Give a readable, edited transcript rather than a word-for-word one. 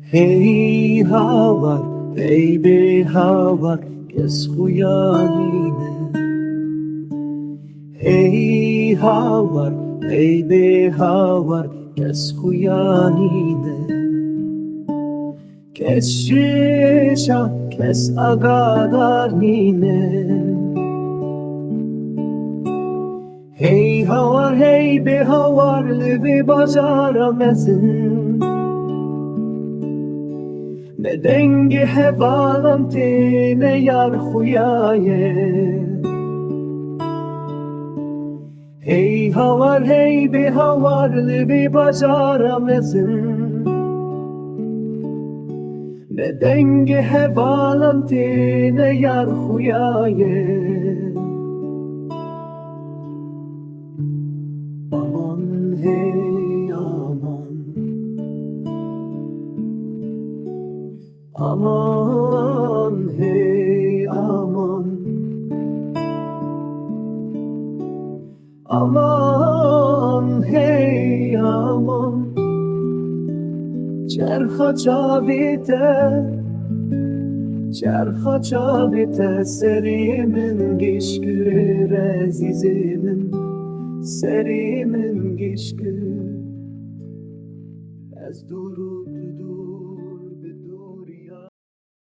Hey hawar, hey be hawar, kes khuyamine. Hey hawar, hey be hawar, kes khuyamine. Kes shisha, kes agadarine. Hey hawar, hey be hawar, levi bazara mezin. Ne dengi hevalanti ne yar huyaye. Hey havar hey be havar libi bazara mezin. Ne dengi hevalanti ne yar huyaye. Aman hey aman, aman hey aman, aman hey aman. Çerxa çavite serimin gişgür azizimin, serimin gişgür az durup